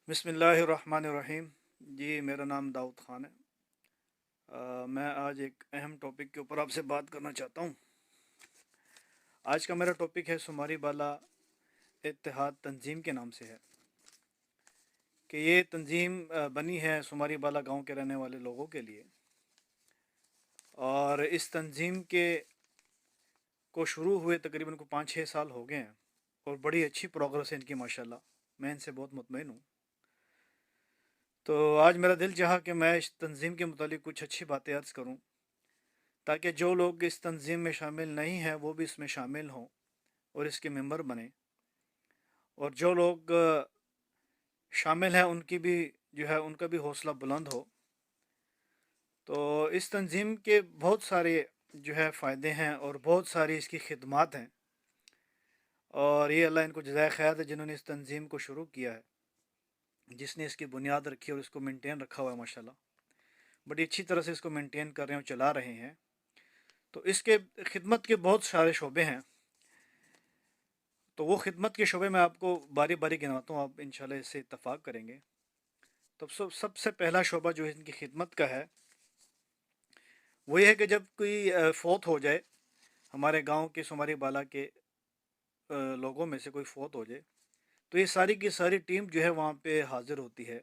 बिस्मिल्लाहिर्रहमानिर्रहीम। जी, मेरा नाम दाऊद ख़ान है। मैं आज एक अहम टॉपिक के ऊपर आपसे बात करना चाहता हूँ। आज का मेरा टॉपिक है शुमारी बाला इत्तेहाद तंजीम के नाम से है कि ये तंजीम बनी है शुमारी बाला गांव के रहने वाले लोगों के लिए। और इस तंजीम के को शुरू हुए तकरीबन को 5-6 साल हो गए हैं और बड़ी अच्छी प्रोग्रेस है इनकी माशाल्लाह। मैं इनसे बहुत मुतमईन हूँ। तो आज मेरा दिल चाहा कि मैं इस तंजीम के मुतालिक कुछ अच्छी बातें अर्ज़ करूँ, ताकि जो लोग इस तंजीम में शामिल नहीं हैं वो भी इसमें शामिल हों और इसके मेंबर बने, और जो लोग शामिल हैं उनकी भी जो है उनका भी हौसला बुलंद हो। तो इस तंजीम के बहुत सारे जो है फ़ायदे हैं और बहुत सारी इसकी खिदमात हैं, और ये अल्लाह इनको जज़ाए खैर है जिन्होंने इस तंजीम को शुरू किया है, जिसने इसकी बुनियाद रखी और इसको मेंटेन रखा हुआ है माशाल्लाह। बड़ी अच्छी तरह से इसको मेंटेन कर रहे हैं और चला रहे हैं। तो इसके खिदमत के बहुत सारे शोबे हैं। तो वो खिदमत के शोबे में आपको बारी बारी गिनाता हूँ, आप इंशाल्लाह इससे इत्तफाक करेंगे। तो सबसे पहला शोबा जो है इनकी खिदमत का है वो ये है कि जब कोई फौत हो जाए, हमारे गांव के शुमारी बाला के लोगों में से कोई फौत हो जाए, तो ये सारी की सारी टीम जो है वहाँ पे हाजिर होती है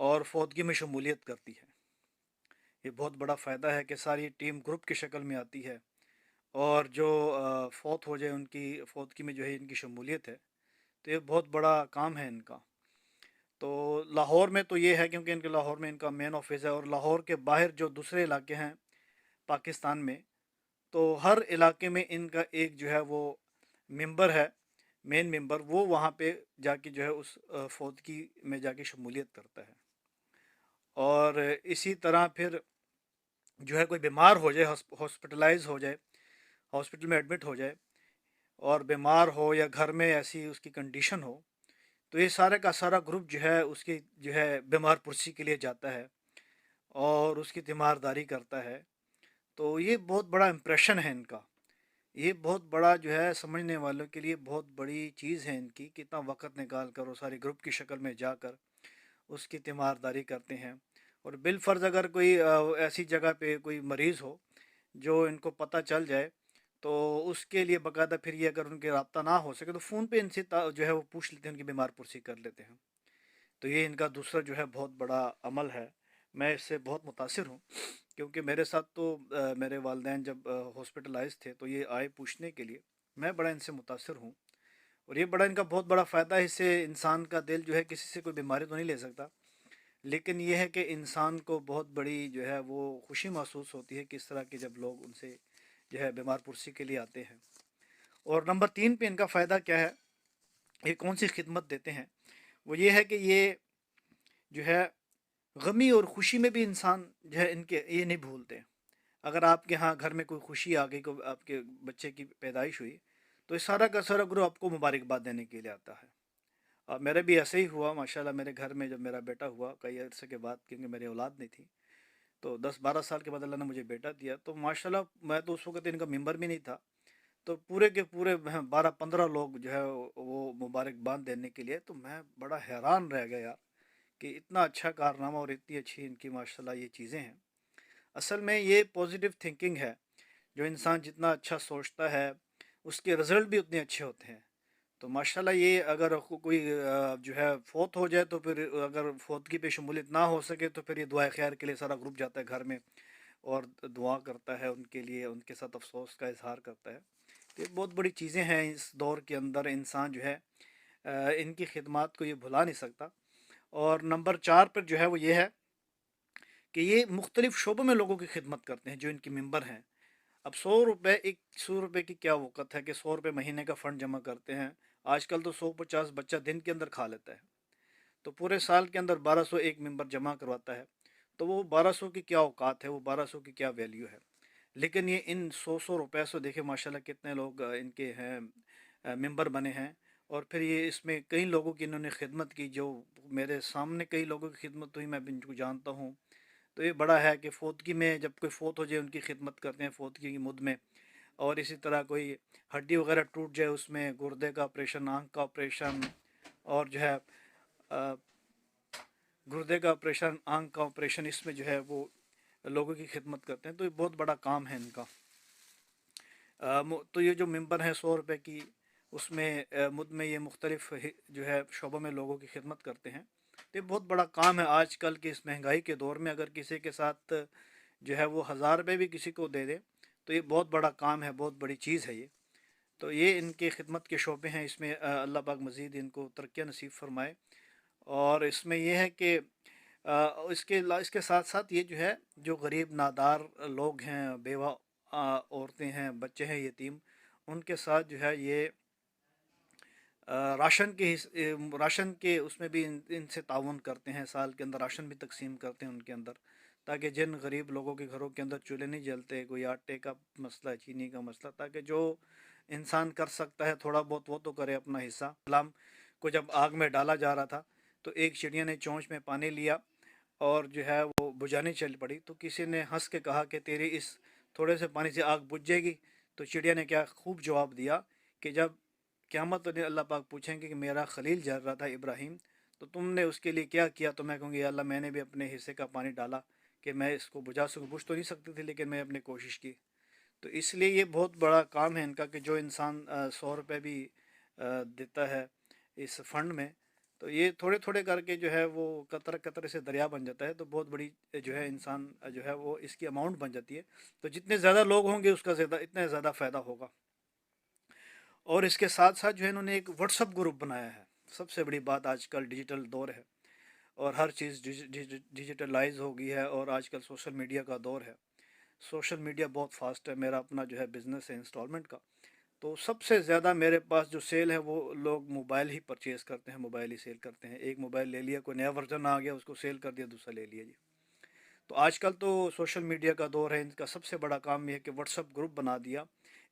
और फौतगी में शमूलियत करती है। ये बहुत बड़ा फ़ायदा है कि सारी टीम ग्रुप की शक्ल में आती है, और जो फौत हो जाए उनकी फौतगी में जो है इनकी शमूलियत है। तो ये बहुत बड़ा काम है इनका। तो लाहौर में तो ये है क्योंकि इनके लाहौर में इनका मेन ऑफिस है, और लाहौर के बाहर जो दूसरे इलाके हैं पाकिस्तान में, तो हर इलाके में इनका एक जो है वो मेंबर है, मेन मेंबर, वो वहाँ पे जाके जो है उस फौतगी में जाके शमूलियत करता है। और इसी तरह फिर जो है कोई बीमार हो जाए, हॉस्पिटलाइज हो जाए, हॉस्पिटल में एडमिट हो जाए और बीमार हो या घर में ऐसी उसकी कंडीशन हो, तो ये सारे का सारा ग्रुप जो है उसकी जो है बीमार पुरसी के लिए जाता है और उसकी तीमारदारी करता है। तो ये बहुत बड़ा इम्प्रेशन है इनका। ये बहुत बड़ा जो है समझने वालों के लिए बहुत बड़ी चीज़ है इनकी, कितना वक्त निकाल कर वो सारे ग्रुप की शक्ल में जाकर उसकी तीमारदारी करते हैं। और बिलफर्ज अगर कोई ऐसी जगह पे कोई मरीज़ हो जो इनको पता चल जाए, तो उसके लिए बाकायदा फिर ये अगर उनके रब्ता ना हो सके तो फ़ोन पे इनसे जो है वो पूछ लेते हैं, उनकी बीमार पुरसी कर लेते हैं। तो ये इनका दूसरा जो है बहुत बड़ा अमल है। मैं इससे बहुत मुतासिर हूँ, क्योंकि मेरे साथ तो मेरे वालिदैन जब हॉस्पिटलाइज थे तो ये आए पूछने के लिए। मैं बड़ा इनसे मुतासिर हूँ, और ये बड़ा इनका बहुत बड़ा फ़ायदा है। इससे इंसान का दिल जो है किसी से कोई बीमारी तो नहीं ले सकता, लेकिन ये है कि इंसान को बहुत बड़ी जो है वो खुशी महसूस होती है किस तरह के जब लोग उनसे जो है बीमार पुरसी के लिए आते हैं। और नंबर 3 पे इनका फ़ायदा क्या है, ये कौन सी खिदमत देते हैं, वो ये है कि ये जो है गमी और खुशी में भी इंसान जो है इनके ये नहीं भूलते। अगर आपके यहाँ घर में कोई खुशी आ गई, को आपके बच्चे की पैदाइश हुई, तो ये सारा का सारा ग्रुप आपको मुबारकबाद देने के लिए आता है। और मेरे भी ऐसे ही हुआ माशाल्लाह। मेरे घर में जब मेरा बेटा हुआ कई अरसे के बाद, क्योंकि मेरी औलाद नहीं थी, तो 10-12 साल के बाद अल्लाह ने मुझे बेटा दिया, तो माशाल्लाह मैं तो उस वक्त इनका मेंबर भी नहीं था। तो पूरे के पूरे 12-15 लोग जो है वो मुबारकबाद देने के लिए, तो मैं बड़ा हैरान रह गया यार कि इतना अच्छा कारनामा और इतनी अच्छी इनकी माशाल्लाह ये चीज़ें हैं। असल में ये पॉजिटिव थिंकिंग है। जो इंसान जितना अच्छा सोचता है उसके रिज़ल्ट भी उतने अच्छे होते हैं। तो माशाल्लाह ये अगर कोई जो है फ़ौत हो जाए, तो फिर अगर फ़ौतगी पे शमूलियत ना हो सके तो फिर ये दुआ खैर के लिए सारा ग्रुप जाता है घर में और दुआ करता है उनके लिए, उनके साथ अफसोस का इजहार करता है। तो ये बहुत बड़ी चीज़ें हैं इस दौर के अंदर। इंसान जो है इनकी खिदमत को ये भुला नहीं सकता। और नंबर 4 पर जो है वो ये है कि ये मुख्तलिफ़ शोबों में लोगों की खिदमत करते हैं जो इनके मेंबर हैं। अब 100 रुपये, 100 रुपये की क्या वक़्त है कि 100 रुपये महीने का फ़ंड जमा करते हैं। आजकल तो 150 बच्चा दिन के अंदर खा लेता है, तो पूरे साल के अंदर 1200 एक मेंबर जमा करवाता है। तो वो 1200 की क्या औकात है, वो 1200 की क्या वैल्यू है। लेकिन ये इन 100 रुपये से देखे माशाल्लाह कितने लोग इनके हैं मेंबर बने हैं। और फिर ये इसमें कई लोगों की इन्होंने खिदमत की, जो मेरे सामने कई लोगों की खिदमत हुई, मैं भी इनको जानता हूँ। तो ये बड़ा है कि फ़ौतगी में जब कोई फ़ौत हो जाए उनकी खिदमत करते हैं फ़ौतगी की मुद में। और इसी तरह कोई हड्डी वगैरह टूट जाए, उसमें गुर्दे का ऑपरेशन, आँख का ऑपरेशन, और जो है गुर्दे का ऑपरेशन, आंख का ऑपरेशन, इसमें जो है वो लोगों की खिदमत करते हैं। तो ये बहुत बड़ा काम है इनका। तो ये जो मेंबर हैं 100 रुपये की, उसमें मुद में ये मुख्तलिफ जो है शोबों में लोगों की खिदमत करते हैं। तो ये बहुत बड़ा काम है आजकल की इस महंगाई के दौर में। अगर किसी के साथ जो है वो 1000 रुपये भी किसी को दे दे तो ये बहुत बड़ा काम है, बहुत बड़ी चीज़ है ये। तो ये इनके खिदमत के शोबे हैं। इसमें अल्लाह पाक मज़ीद इनको तरक्की नसीब फरमाए। और इसमें यह है कि इसके साथ साथ ये जो है, जो गरीब नादार लोग हैं, बेवा औरतें हैं, बच्चे हैं यतीम, उनके साथ जो है ये राशन के उसमें भी इनसे ताउन करते हैं। साल के अंदर राशन भी तकसीम करते हैं उनके अंदर, ताकि जिन गरीब लोगों के घरों के अंदर चूल्हे नहीं जलते, कोई आटे का मसला, चीनी का मसला, ताकि जो इंसान कर सकता है थोड़ा बहुत वो तो करे अपना हिस्सा। गुलाम को जब आग में डाला जा रहा था तो एक चिड़िया ने चोंच में पानी लिया और जो है वो बुझाने चल पड़ी। तो किसी ने हंस के कहा कि तेरी इस थोड़े से पानी से आग बुझ जाएगी। तो चिड़िया ने क्या खूब जवाब दिया कि जब क़यामत वाले दिन अल्लाह पाक पूछेंगे कि मेरा खलील जल रहा था इब्राहिम, तो तुमने उसके लिए क्या किया, तो मैं कहूँगी अल्लाह मैंने भी अपने हिस्से का पानी डाला कि मैं इसको बुझा सकूँ। बुझ तो नहीं सकती थी लेकिन मैं अपनी कोशिश की। तो इसलिए ये बहुत बड़ा काम है इनका कि जो इंसान 100 रुपये भी देता है इस फंड में, तो ये थोड़े थोड़े करके जो है वो कतरे कतरे से दरिया बन जाता है। तो बहुत बड़ी जो है इंसान जो है वो इसकी अमाउंट बन जाती है। तो जितने ज़्यादा लोग होंगे उसका ज़्यादा, इतना ज़्यादा फ़ायदा होगा। और इसके साथ साथ जो है इन्होंने एक व्हाट्सअप ग्रुप बनाया है। सबसे बड़ी बात, आजकल डिजिटल दौर है और हर चीज़ डिजिटलाइज हो गई है और आजकल सोशल मीडिया का दौर है। सोशल मीडिया बहुत फास्ट है। मेरा अपना जो है बिज़नेस है इंस्टॉलमेंट का, तो सबसे ज़्यादा मेरे पास जो सेल है वो लोग मोबाइल ही परचेज़ करते हैं, मोबाइल ही सेल करते हैं। एक मोबाइल ले लिया, कोई नया वर्जन आ गया उसको सेल कर दिया, दूसरा ले लिया जी। तो आजकल तो सोशल मीडिया का दौर है। इनका सबसे बड़ा काम यह है कि व्हाट्सअप ग्रुप बना दिया।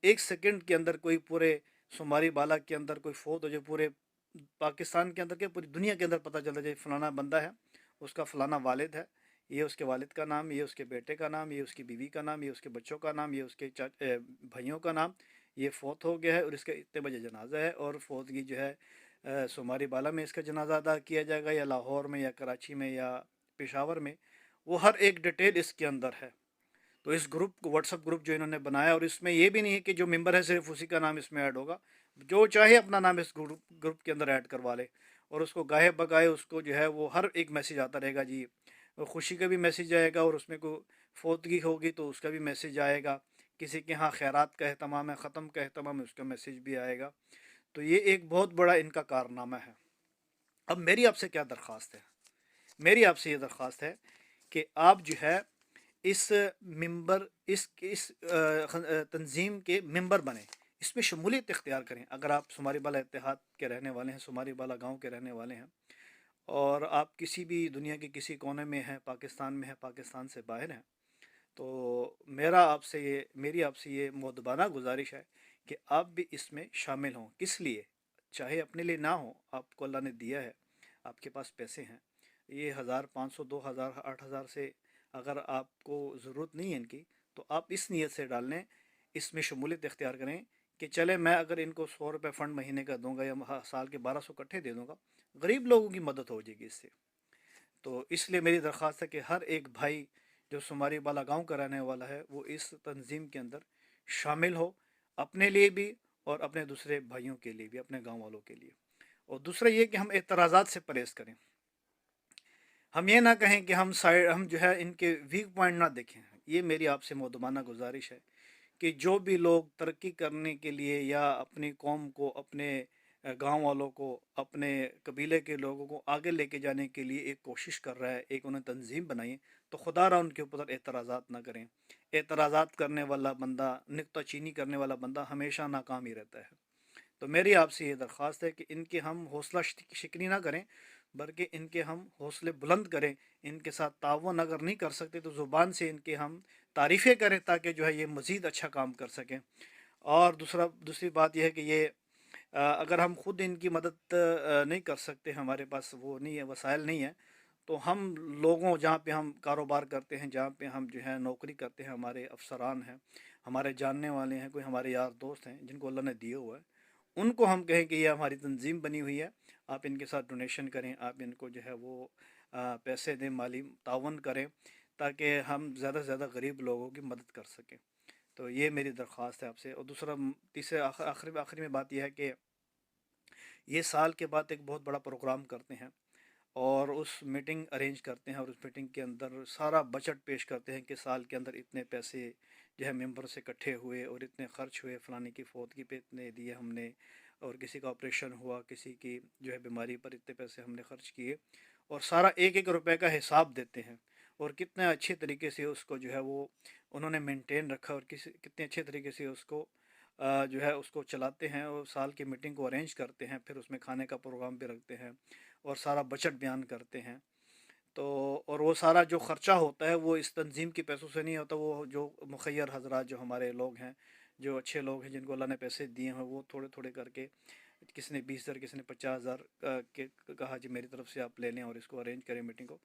1 सेकंड के अंदर कोई पूरे शुमारी बाला के अंदर कोई फोत हो जाए, पूरे पाकिस्तान के अंदर के पूरी दुनिया के अंदर पता चल जाए फ़लाना बंदा है, उसका फ़लाना वालिद है, ये उसके वालिद का नाम, ये उसके बेटे का नाम, ये उसकी बीवी का नाम, ये उसके बच्चों का नाम, ये उसके भाइयों का नाम, ये फ़ौत हो गया है और इसका इतने बजे जनाजा है। और फौतगी जो है शुमारी बाला में इसका जनाजा अदा किया जाएगा, या लाहौर में, या कराची में, या पेशावर में, वो हर एक डिटेल इसके अंदर है। तो इस ग्रुप को, व्हाट्सअप ग्रुप जो इन्होंने बनाया, और इसमें ये भी नहीं है कि जो मेंबर है सिर्फ उसी का नाम इसमें ऐड होगा, जो चाहे अपना नाम इस ग्रुप के अंदर ऐड करवा ले और उसको गाहे बगाए उसको जो है वो हर एक मैसेज आता रहेगा जी। खुशी का भी मैसेज आएगा और उसमें कोई फौतगी होगी तो उसका भी मैसेज आएगा। किसी के यहाँ खैरात का अहतमाम है, ख़त्म का अहतमाम है, उसका मैसेज भी आएगा। तो ये एक बहुत बड़ा इनका कारनामा है। अब मेरी आपसे क्या दरख्वास्त है? मेरी आपसे ये दरख्वास्त है कि आप जो है इस मेंबर इस तंजीम के मेंबर बने, इसमें शमूलियत इख्तियार करें। अगर आप शुमारी बाला इत्तेहाद के रहने वाले हैं, शुमारी बाला गांव के रहने वाले हैं, और आप किसी भी दुनिया के किसी कोने में हैं, पाकिस्तान में हैं, पाकिस्तान से बाहर हैं, तो मेरी आपसे ये मुअद्दबाना गुजारिश है कि आप भी इसमें शामिल हों। किस लिए? चाहे अपने लिए ना हो, आपको अल्लाह ने दिया है, आपके पास पैसे हैं, ये 1000, 500, 2000, 8000 से अगर आपको ज़रूरत नहीं है इनकी, तो आप इस नीयत से डाल लें, इसमें शमूलियत इख्तियार करें कि चले मैं अगर इनको 100 रुपये फ़ंड महीने का दूंगा या साल के 1200 इकट्ठे दे दूंगा, गरीब लोगों की मदद हो जाएगी इससे। तो इसलिए मेरी दरख्वास्त है कि हर एक भाई जो शुमारी बाला गाँव का रहने वाला है वो इस तंजीम के अंदर शामिल हो, अपने लिए भी और अपने दूसरे भाइयों के लिए भी, अपने गाँव वालों के लिए। और दूसरा ये कि हम एतराज़ात से परहेज़ करें। हम ये ना कहें कि हम जो है इनके वीक पॉइंट ना देखें। ये मेरी आपसे मुअद्दबाना गुजारिश है कि जो भी लोग तरक्की करने के लिए या अपनी कौम को, अपने गांव वालों को, अपने कबीले के लोगों को आगे लेके जाने के लिए एक कोशिश कर रहा है, एक उन्हें तंजीम बनाई, तो खुदा रहा उनके ऊपर एतराज़ात ना करें। एतराज़ात करने वाला बंदा, नुक्ताचीनी करने वाला बंदा हमेशा नाकाम ही रहता है। तो मेरी आपसे ये दरख्वास्त है कि इनके हम हौसला शिकनी ना करें, बल्कि इनके हम हौसले बुलंद करें। इनके साथ तावन अगर नहीं कर सकते तो ज़ुबान से इनके हम तारीफ़ें करें, ताकि जो है ये मज़ीद अच्छा काम कर सकें। और दूसरी बात यह है कि ये अगर हम खुद इनकी मदद नहीं कर सकते, हमारे पास वो नहीं है, वसाइल नहीं है, तो हम लोगों, जहाँ पे हम कारोबार करते हैं, जहाँ पे हम जो है नौकरी करते हैं, हमारे अफसरान हैं, हमारे जानने वाले हैं, कोई हमारे यार दोस्त हैं जिनको अल्लाह ने दिए हुआ है, उनको हम कहें कि ये हमारी तंजीम बनी हुई है, आप इनके साथ डोनेशन करें, आप इनको जो है वो پیسے دیں، مالی تعاون کریں تاکہ ہم زیادہ سے زیادہ غریب لوگوں کی مدد کر سکیں۔ تو یہ میری درخواست ہے آپ سے۔ اور دوسرا تیسرے آخری میں بات یہ ہے کہ یہ سال کے بعد ایک بہت بڑا پروگرام کرتے ہیں اور اس میٹنگ ارینج کرتے ہیں، اور اس میٹنگ کے اندر سارا بجٹ پیش کرتے ہیں کہ سال کے اندر اتنے پیسے جو ہے ممبر سے اکٹھے ہوئے اور اتنے خرچ ہوئے، فلانے کی فوتگی پہ اتنے دیے ہم نے، اور کسی کا آپریشن ہوا، کسی کی جو ہے بیماری پر اتنے پیسے ہم نے خرچ کیے، اور سارا ایک ایک روپے کا حساب دیتے ہیں، اور کتنے اچھے طریقے سے اس کو جو ہے وہ انہوں نے مینٹین رکھا، اور کتنے اچھے طریقے سے اس کو جو ہے اس کو چلاتے ہیں، اور سال کی میٹنگ کو ارینج کرتے ہیں، پھر اس میں کھانے کا پروگرام بھی رکھتے ہیں اور سارا بجٹ بیان کرتے ہیں۔ تو اور وہ سارا جو خرچہ ہوتا ہے وہ اس تنظیم کے پیسوں سے نہیں ہوتا، وہ جو مخیر حضرات جو ہمارے لوگ ہیں، جو اچھے لوگ ہیں، جن کو اللہ نے پیسے دیے ہیں، وہ تھوڑے تھوڑے کر کے، کسی نے 20,000، کسی نے 50,000 کہا جی میری طرف سے آپ لے لیں اور اس کو ارینج کریں میٹنگ کو۔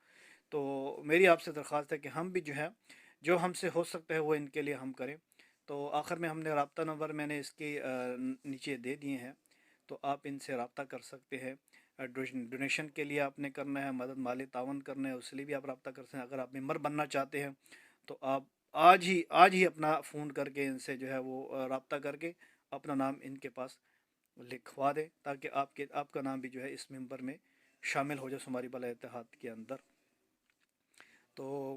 تو میری آپ سے درخواست ہے کہ ہم بھی جو ہے جو ہم سے ہو سکتا ہے وہ ان کے لیے ہم کریں۔ تو آخر میں ہم نے رابطہ نمبر میں نے اس کی نیچے دے دیے ہیں، تو آپ ان سے رابطہ کر سکتے ہیں۔ ڈونیشن کے لیے آپ نے کرنا ہے، مدد مالی تعاون کرنا ہے، اس لیے بھی آپ رابطہ کر سکتے ہیں۔ اگر آپ ممبر بننا چاہتے ہیں تو آپ آج ہی اپنا فون کر کے ان سے جو ہے وہ رابطہ کر کے اپنا نام ان کے پاس لکھوا دیں، تاکہ آپ کا نام بھی جو ہے اس ممبر میں شامل ہو جائے سماری بلا اتحاد کے اندر۔ تو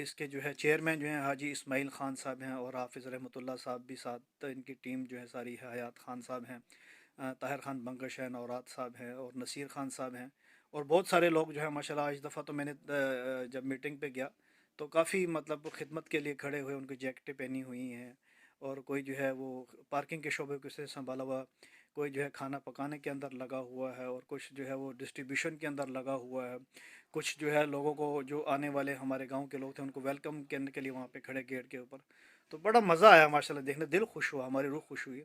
اس کے جو ہے چیئرمین جو ہیں حاجی اسماعیل خان صاحب ہیں، اور حافظ رحمۃ اللہ صاحب بھی ساتھ، ان کی ٹیم جو ہے ساری ہے، حیات خان صاحب ہیں، طاہر خان بنگش ہیں، نورات صاحب ہیں، اور نصیر خان صاحب ہیں، اور بہت سارے لوگ جو ہیں ماشاءاللہ۔ اس دفعہ تو میں نے جب میٹنگ پہ گیا تو کافی مطلب خدمت کے لیے کھڑے ہوئے، ان کی جیکٹیں پہنی ہوئی ہیں، اور کوئی جو ہے وہ پارکنگ کے شعبے کو سے سنبھالا ہوا، کوئی جو ہے کھانا پکانے کے اندر لگا ہوا ہے، اور کچھ جو ہے وہ ڈسٹریبیوشن کے اندر لگا ہوا ہے، کچھ جو ہے لوگوں کو جو آنے والے ہمارے گاؤں کے لوگ تھے ان کو ویلکم کرنے کے لیے وہاں پہ کھڑے گیٹ کے اوپر۔ تو بڑا مزہ آیا ماشاءاللہ دیکھنے، دل خوش ہوا، ہماری روح خوش ہوئی۔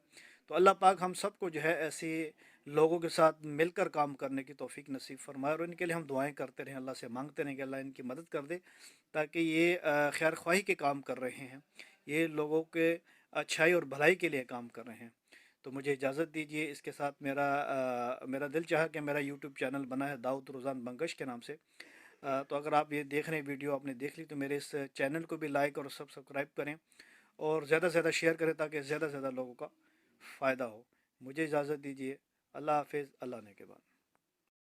تو اللہ پاک ہم سب کو جو ہے ایسے لوگوں کے ساتھ مل کر کام کرنے کی توفیق نصیب فرمائے، اور ان کے لیے ہم دعائیں کرتے رہیں، اللہ سے مانگتے رہیں کہ اللہ ان کی مدد کر دے، تاکہ یہ خیر خواہی کے کام کر رہے ہیں، یہ لوگوں کے اچھائی اور بھلائی کے لیے کام کر رہے ہیں۔ تو مجھے اجازت دیجیے، اس کے ساتھ میرا دل چاہا کہ میرا یوٹیوب چینل بنا ہے داؤد روزان بنگش کے نام سے۔ تو اگر آپ یہ دیکھ رہے ہیں ویڈیو آپ نے دیکھ لی، تو میرے اس چینل کو بھی لائک اور سبسکرائب کریں، اور زیادہ سے زیادہ شیئر کریں تاکہ زیادہ سے زیادہ لوگوں کا فائدہ ہو۔ مجھے اجازت دیجیے، اللہ حافظ، اللہ نے کے بعد۔